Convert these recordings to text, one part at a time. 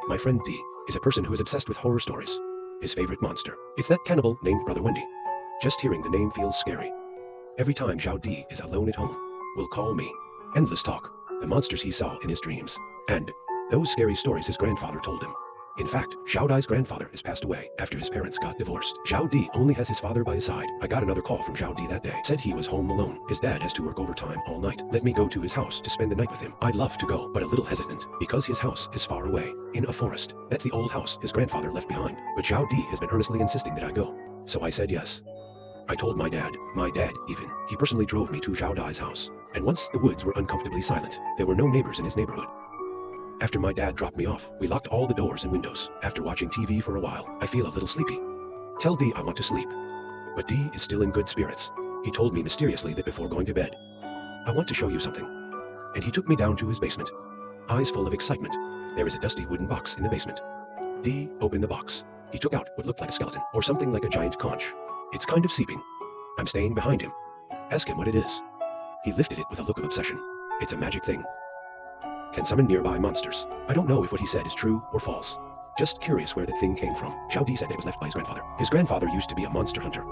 My friend D is a person who is obsessed with horror stories. His favorite monster is that cannibal named Brother Wendy. Just hearing the name feels scary. Every time Zhao D is alone at home, will call me. Endless talk, the monsters he saw in his dreams, and those scary stories his grandfather told him. In fact, Zhao Dai's grandfather has passed away after his parents got divorced. Zhao Di only has his father by his side. I got another call from Zhao Di that day. Said he was home alone. His dad has to work overtime all night. Let me go to his house to spend the night with him. I'd love to go, but a little hesitant, because his house is far away, in a forest. That's the old house his grandfather left behind. But Zhao Di has been earnestly insisting that I go. So I said yes. I told my dad even. He personally drove me to Zhao Dai's house. And once the woods were uncomfortably silent, there were no neighbors in his neighborhood. After my dad dropped me off, we locked all the doors and windows. After watching TV for a while, I feel a little sleepy. Tell D I want to sleep. But D is still in good spirits. He told me mysteriously that before going to bed, I want to show you something. And he took me down to his basement. Eyes full of excitement. There is a dusty wooden box in the basement. D opened the box. He took out what looked like a skeleton, or something like a giant conch. It's kind of seeping. I'm staying behind him. Ask him what it is. He lifted it with a look of obsession. It's a magic thing. Can summon nearby monsters. I don't know if what he said is true or false. Just curious where the thing came from. Zhao Di said that it was left by his grandfather. His grandfather used to be a monster hunter.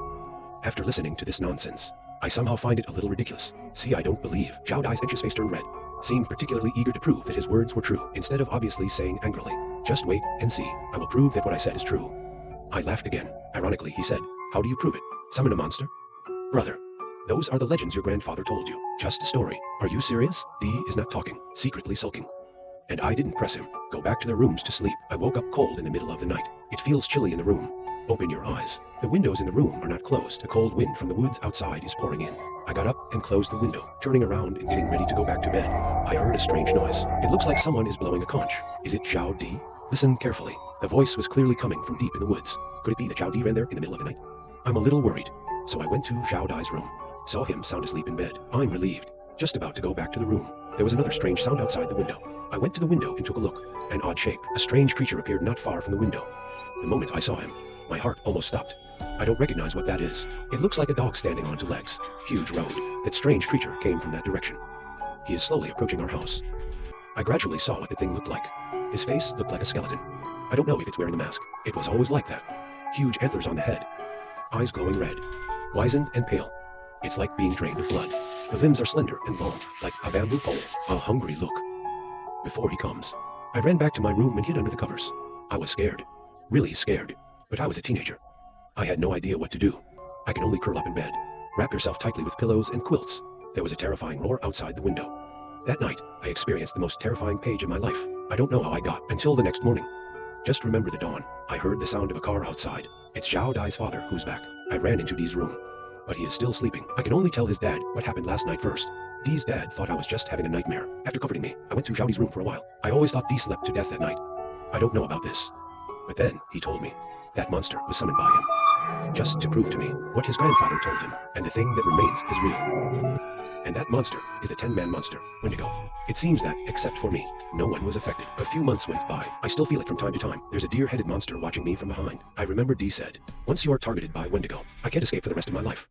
After listening to this nonsense, I somehow find it a little ridiculous. See, I don't believe. Zhao Dai's anxious face turned red. Seemed particularly eager to prove that his words were true, instead of obviously saying angrily, just wait and see. I will prove that what I said is true. I laughed again. Ironically, he said, how do you prove it? Summon a monster? Brother, those are the legends your grandfather told you. Just a story. Are you serious? D is not talking, secretly sulking. And I didn't press him. Go back to their rooms to sleep. I woke up cold in the middle of the night. It feels chilly in the room. Open your eyes. The windows in the room are not closed. A cold wind from the woods outside is pouring in. I got up and closed the window, turning around and getting ready to go back to bed. I heard a strange noise. It looks like someone is blowing a conch. Is it Zhao Di? Listen carefully. The voice was clearly coming from deep in the woods. Could it be that Zhao Di ran there in the middle of the night? I'm a little worried. So I went to Zhao Dai's room. Saw him sound asleep in bed. I'm relieved. Just about to go back to the room. There was another strange sound outside the window. I went to the window and took a look. An odd shape. A strange creature appeared not far from the window. The moment I saw him, my heart almost stopped. I don't recognize what that is. It looks like a dog standing on two legs. Huge road. That strange creature came from that direction. He is slowly approaching our house. I gradually saw what the thing looked like. His face looked like a skeleton. I don't know if it's wearing a mask. It was always like that. Huge antlers on the head. Eyes glowing red. Wizened and pale. It's like being drained of blood. The limbs are slender and long, like a bamboo pole. A hungry look. Before he comes, I ran back to my room and hid under the covers. I was scared. Really scared. But I was a teenager. I had no idea what to do. I could only curl up in bed. Wrap yourself tightly with pillows and quilts. There was a terrifying roar outside the window. That night, I experienced the most terrifying page of my life. I don't know how I got until the next morning. Just remember the dawn. I heard the sound of a car outside. It's Zhao Dai's father who's back. I ran into Dee's room. But he is still sleeping. I can only tell his dad what happened last night first. Dee's dad thought I was just having a nightmare. After comforting me, I went to Zhao Dee's room for a while. I always thought Dee slept to death that night. I don't know about this. But then, he told me, that monster was summoned by him. Just to prove to me what his grandfather told him, and the thing that remains is real. And that monster is the 10-man monster, Wendigo. It seems that, except for me, no one was affected. A few months went by. I still feel it from time to time. There's a deer-headed monster watching me from behind. I remember Dee said, once you are targeted by Wendigo, I can't escape for the rest of my life.